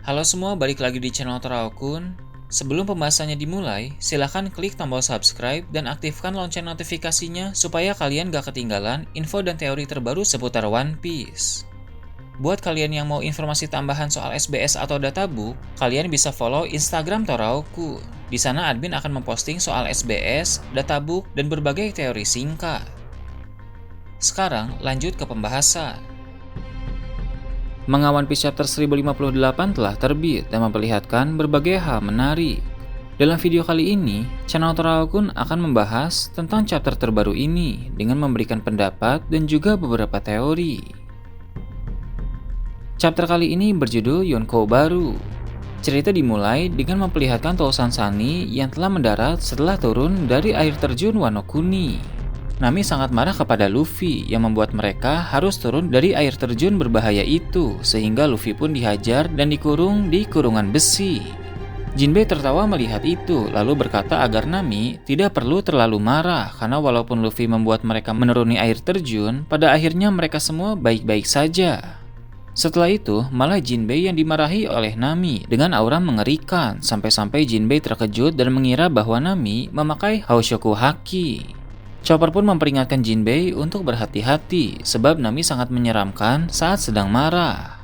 Halo semua, balik lagi di channel Toraokun. Sebelum pembahasannya dimulai, silahkan klik tombol subscribe dan aktifkan lonceng notifikasinya supaya kalian gak ketinggalan info dan teori terbaru seputar One Piece. Buat kalian yang mau informasi tambahan soal SBS atau databook, kalian bisa follow Instagram Toraokun. Di sana admin akan memposting soal SBS, databook, dan berbagai teori singkat. Sekarang lanjut ke pembahasan. Manga One Piece Chapter 1058 telah terbit dan memperlihatkan berbagai hal menarik. Dalam video kali ini, channel Toraokun akan membahas tentang chapter terbaru ini dengan memberikan pendapat dan juga beberapa teori. Chapter kali ini berjudul Yonkou Baru. Cerita dimulai dengan memperlihatkan Tousan Sunny yang telah mendarat setelah turun dari air terjun Wano Kuni. Nami sangat marah kepada Luffy yang membuat mereka harus turun dari air terjun berbahaya itu, sehingga Luffy pun dihajar dan dikurung di kurungan besi. Jinbei tertawa melihat itu, lalu berkata agar Nami tidak perlu terlalu marah karena walaupun Luffy membuat mereka menuruni air terjun, pada akhirnya mereka semua baik-baik saja. Setelah itu, malah Jinbei yang dimarahi oleh Nami dengan aura mengerikan, sampai-sampai Jinbei terkejut dan mengira bahwa Nami memakai Haoshoku Haki. Chopper pun memperingatkan Jinbei untuk berhati-hati sebab Nami sangat menyeramkan saat sedang marah.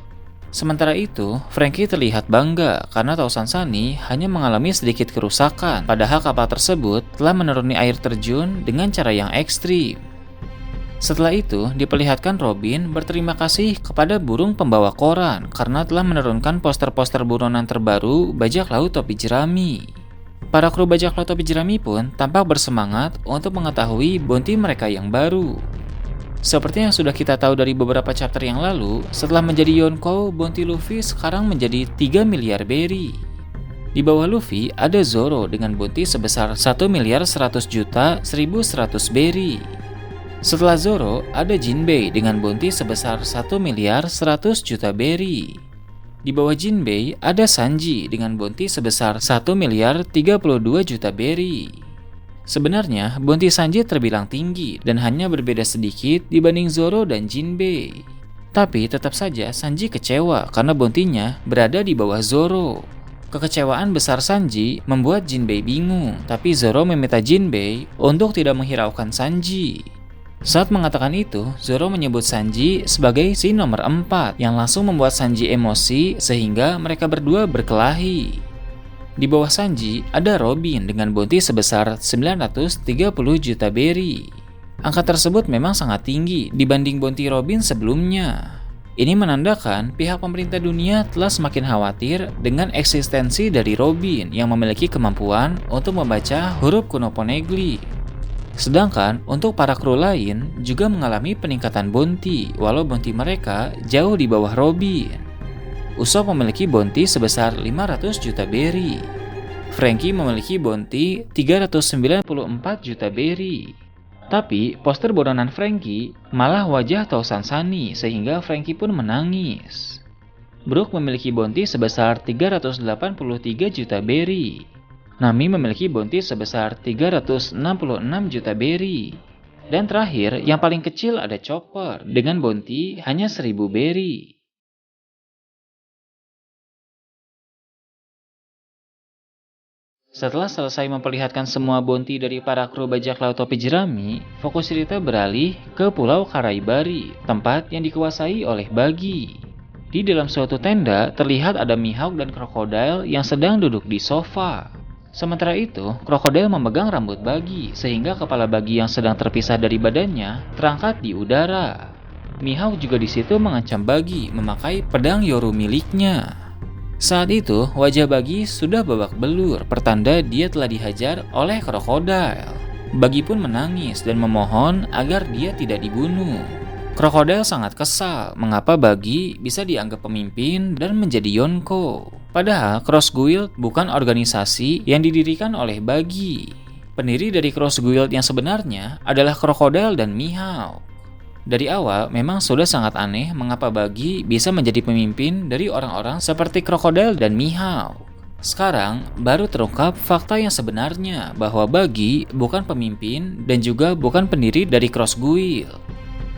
Sementara itu, Franky terlihat bangga karena Tousan Sunny hanya mengalami sedikit kerusakan, padahal kapal tersebut telah menuruni air terjun dengan cara yang ekstrim. Setelah itu, diperlihatkan Robin berterima kasih kepada burung pembawa koran karena telah menurunkan poster-poster buronan terbaru bajak laut topi jerami. Para kru bajak laut topi jerami pun tampak bersemangat untuk mengetahui bounty mereka yang baru. Seperti yang sudah kita tahu dari beberapa chapter yang lalu, setelah menjadi Yonkou, bounty Luffy sekarang menjadi 3 miliar berry. Di bawah Luffy ada Zoro dengan bounty sebesar 1 miliar 100 juta 1100 berry. Setelah Zoro ada Jinbei dengan bounty sebesar 1 miliar 100 juta berry. Di bawah Jinbei ada Sanji dengan bounty sebesar 1 miliar 32 juta berry. Sebenarnya bounty Sanji terbilang tinggi dan hanya berbeda sedikit dibanding Zoro dan Jinbei. Tapi tetap saja Sanji kecewa karena bounty-nya berada di bawah Zoro. Kekecewaan besar Sanji membuat Jinbei bingung, tapi Zoro meminta Jinbei untuk tidak menghiraukan Sanji. Saat mengatakan itu, Zoro menyebut Sanji sebagai si nomor 4 yang langsung membuat Sanji emosi sehingga mereka berdua berkelahi. Di bawah Sanji ada Robin dengan bounty sebesar 930 juta berry. Angka tersebut memang sangat tinggi dibanding bounty Robin sebelumnya. Ini menandakan pihak pemerintah dunia telah semakin khawatir dengan eksistensi dari Robin yang memiliki kemampuan untuk membaca huruf kuno Poneglyph. Sedangkan untuk para kru lain juga mengalami peningkatan bounty walau bounty mereka jauh di bawah Robin. Usopp memiliki bounty sebesar 500 juta berry. Franky memiliki bounty 394 juta berry. Tapi poster buronan Franky malah wajah Tousan Sunny sehingga Franky pun menangis. Brook memiliki bounty sebesar 383 juta berry. Nami memiliki bounty sebesar 366 juta berry. Dan terakhir, yang paling kecil ada Chopper dengan bounty hanya 1000 berry. Setelah selesai memperlihatkan semua bounty dari para kru bajak laut topi jerami, fokus cerita beralih ke Pulau Karaibari, tempat yang dikuasai oleh Buggy. Di dalam suatu tenda, terlihat ada Mihawk dan Crocodile yang sedang duduk di sofa. Sementara itu, krokodil memegang rambut Buggy sehingga kepala Buggy yang sedang terpisah dari badannya terangkat di udara. Mihawk juga di situ mengancam Buggy memakai pedang Yoru miliknya. Saat itu, wajah Buggy sudah babak belur, pertanda dia telah dihajar oleh krokodil. Buggy pun menangis dan memohon agar dia tidak dibunuh. Krokodil sangat kesal mengapa Buggy bisa dianggap pemimpin dan menjadi Yonkou. Padahal Cross Guild bukan organisasi yang didirikan oleh Buggy. Pendiri dari Cross Guild yang sebenarnya adalah Crocodile dan Mihawk. Dari awal memang sudah sangat aneh mengapa Buggy bisa menjadi pemimpin dari orang-orang seperti Crocodile dan Mihawk. Sekarang baru terungkap fakta yang sebenarnya bahwa Buggy bukan pemimpin dan juga bukan pendiri dari Cross Guild.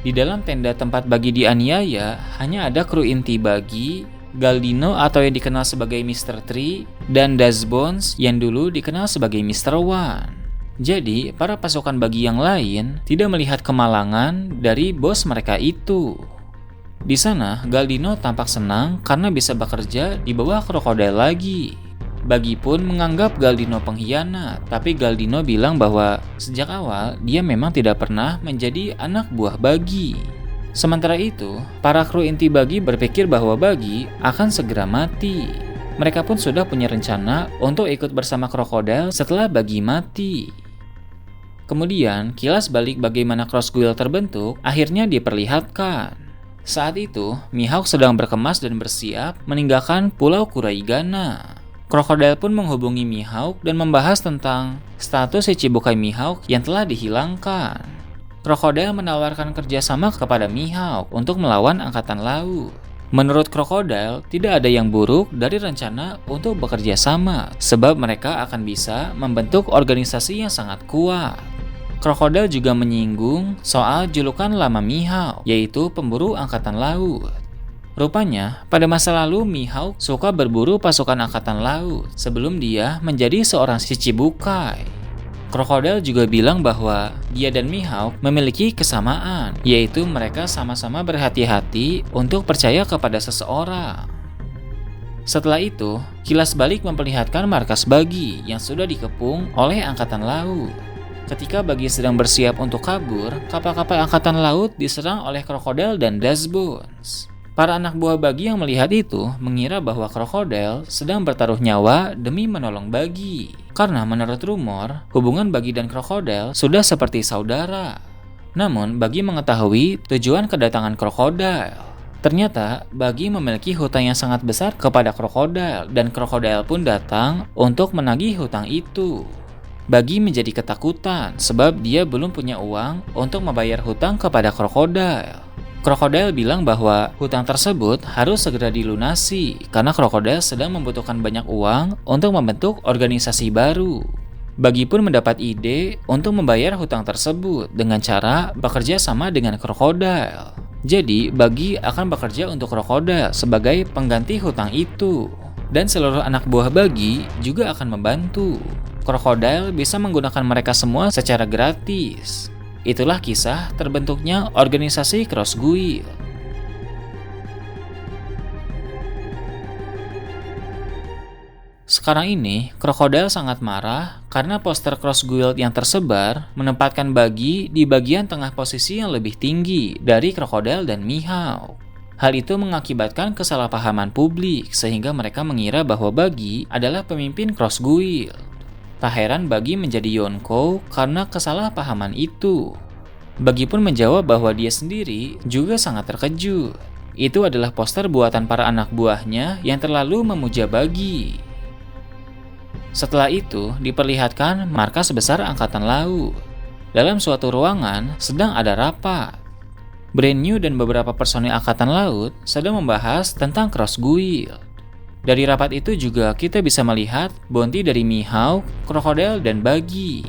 Di dalam tenda tempat Buggy dianiaya hanya ada kru inti Buggy, Galdino atau yang dikenal sebagai Mr. Tree, dan Dazbones yang dulu dikenal sebagai Mr. One. Jadi, para pasukan bagi yang lain tidak melihat kemalangan dari bos mereka itu. Di sana, Galdino tampak senang karena bisa bekerja di bawah krokodil lagi. Bagi pun menganggap Galdino pengkhianat, tapi Galdino bilang bahwa sejak awal dia memang tidak pernah menjadi anak buah Bagi. Sementara itu, para kru inti Bagi berpikir bahwa Bagi akan segera mati. Mereka pun sudah punya rencana untuk ikut bersama krokodil setelah Bagi mati. Kemudian, kilas balik bagaimana Krossguil terbentuk akhirnya diperlihatkan. Saat itu, Mihawk sedang berkemas dan bersiap meninggalkan Pulau Kuraigana. Krokodil pun menghubungi Mihawk dan membahas tentang status Shichibukai Mihawk yang telah dihilangkan. Krokodil menawarkan kerjasama kepada Mihawk untuk melawan Angkatan Laut. Menurut Krokodil, tidak ada yang buruk dari rencana untuk bekerja sama, sebab mereka akan bisa membentuk organisasi yang sangat kuat. Krokodil juga menyinggung soal julukan lama Mihawk, yaitu pemburu Angkatan Laut. Rupanya, pada masa lalu Mihawk suka berburu pasukan Angkatan Laut sebelum dia menjadi seorang Shichibukai. Krokodil juga bilang bahwa dia dan Mihawk memiliki kesamaan, yaitu mereka sama-sama berhati-hati untuk percaya kepada seseorang. Setelah itu, kilas balik memperlihatkan markas Bagi yang sudah dikepung oleh Angkatan Laut. Ketika Bagi sedang bersiap untuk kabur, kapal-kapal Angkatan Laut diserang oleh Krokodil dan Dazbones. Para anak buah Bagi yang melihat itu mengira bahwa Krokodil sedang bertaruh nyawa demi menolong Bagi. Karena menurut rumor, hubungan Bagi dan Krokodil sudah seperti saudara. Namun, Bagi mengetahui tujuan kedatangan Krokodil. Ternyata, Bagi memiliki hutang yang sangat besar kepada Krokodil, dan Krokodil pun datang untuk menagih hutang itu. Bagi menjadi ketakutan sebab dia belum punya uang untuk membayar hutang kepada Krokodil. Krokodil bilang bahwa hutang tersebut harus segera dilunasi karena Krokodil sedang membutuhkan banyak uang untuk membentuk organisasi baru. Bagi pun mendapat ide untuk membayar hutang tersebut dengan cara bekerja sama dengan Krokodil. Jadi, Bagi akan bekerja untuk Krokodil sebagai pengganti hutang itu. Dan seluruh anak buah Bagi juga akan membantu. Krokodil bisa menggunakan mereka semua secara gratis. Itulah kisah terbentuknya organisasi Krossguil. Sekarang ini, Krokodil sangat marah karena poster Krossguil yang tersebar menempatkan Bagi di bagian tengah posisi yang lebih tinggi dari Krokodil dan Mihawk. Hal itu mengakibatkan kesalahpahaman publik sehingga mereka mengira bahwa Bagi adalah pemimpin Krossguil. Tak heran Bagi menjadi Yonkou karena kesalahpahaman itu. Bagi pun menjawab bahwa dia sendiri juga sangat terkejut. Itu adalah poster buatan para anak buahnya yang terlalu memuja Bagi. Setelah itu, diperlihatkan markas besar Angkatan Laut. Dalam suatu ruangan, sedang ada rapat. Brand New dan beberapa personil Angkatan Laut sedang membahas tentang Krossguil. Dari rapat itu juga kita bisa melihat bounty dari Mihawk, Krokodil, dan Bagi.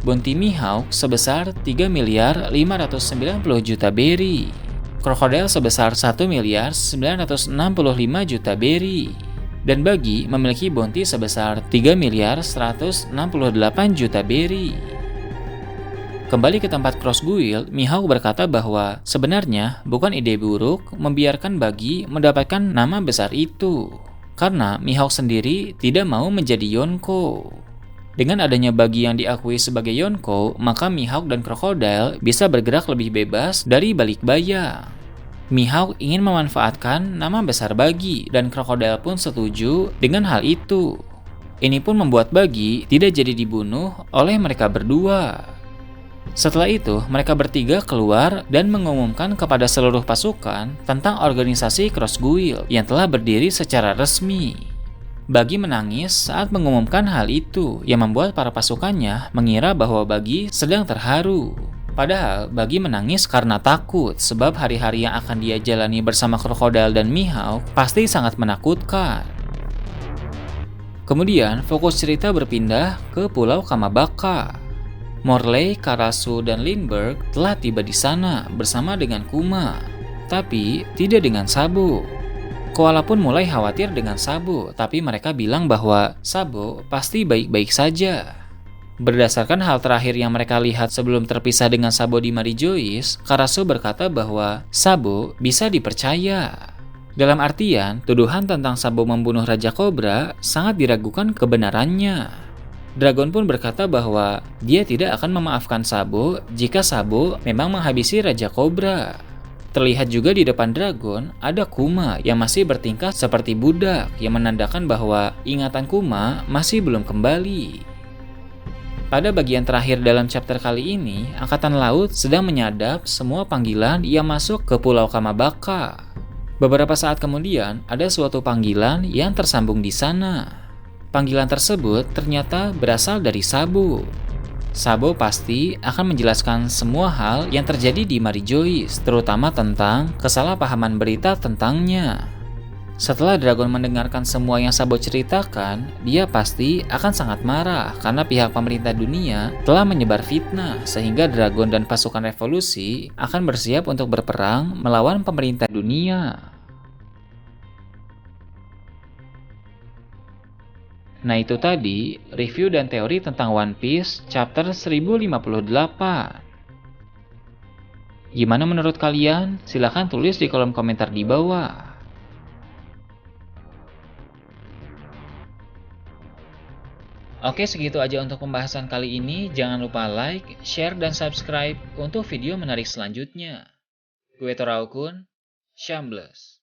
Bounty Mihawk sebesar 3 miliar 590 juta berry. Krokodil sebesar 1 miliar 965 juta berry. Dan Bagi memiliki bounty sebesar 3 miliar 168 juta berry. Kembali ke tempat Krossguil, Mihawk berkata bahwa sebenarnya bukan ide buruk membiarkan Bagi mendapatkan nama besar itu. Karena Mihawk sendiri tidak mau menjadi Yonkou. Dengan adanya Bagi yang diakui sebagai Yonkou, maka Mihawk dan Krokodil bisa bergerak lebih bebas dari balik bayang. Mihawk ingin memanfaatkan nama besar Bagi dan Krokodil pun setuju dengan hal itu. Ini pun membuat Bagi tidak jadi dibunuh oleh mereka berdua. Setelah itu, mereka bertiga keluar dan mengumumkan kepada seluruh pasukan tentang organisasi Krossguil yang telah berdiri secara resmi. Bagi menangis saat mengumumkan hal itu yang membuat para pasukannya mengira bahwa Bagi sedang terharu. Padahal Bagi menangis karena takut sebab hari-hari yang akan dia jalani bersama Krokodil dan Mihawk pasti sangat menakutkan. Kemudian fokus cerita berpindah ke Pulau Kamabaka. Morley, Karasu, dan Lindbergh telah tiba di sana bersama dengan Kuma, tapi tidak dengan Sabo. Koala pun mulai khawatir dengan Sabo, tapi mereka bilang bahwa Sabo pasti baik-baik saja. Berdasarkan hal terakhir yang mereka lihat sebelum terpisah dengan Sabo di Marijois, Karaso berkata bahwa Sabo bisa dipercaya. Dalam artian, tuduhan tentang Sabo membunuh Raja Kobra sangat diragukan kebenarannya. Dragon pun berkata bahwa dia tidak akan memaafkan Sabo jika Sabo memang menghabisi Raja Kobra. Terlihat juga di depan Dragon ada Kuma yang masih bertingkah seperti budak yang menandakan bahwa ingatan Kuma masih belum kembali. Pada bagian terakhir dalam chapter kali ini, Angkatan Laut sedang menyadap semua panggilan yang masuk ke Pulau Kamabaka. Beberapa saat kemudian, ada suatu panggilan yang tersambung di sana. Panggilan tersebut ternyata berasal dari Sabo. Sabo pasti akan menjelaskan semua hal yang terjadi di Marijois, terutama tentang kesalahpahaman berita tentangnya. Setelah Dragon mendengarkan semua yang Sabo ceritakan, dia pasti akan sangat marah karena pihak pemerintah dunia telah menyebar fitnah sehingga Dragon dan pasukan revolusi akan bersiap untuk berperang melawan pemerintah dunia. Nah itu tadi review dan teori tentang One Piece chapter 1058. Gimana menurut kalian? Silahkan tulis di kolom komentar di bawah. Oke, segitu aja untuk pembahasan kali ini. Jangan lupa like, share, dan subscribe untuk video menarik selanjutnya. Gue Toraukun, Shambles.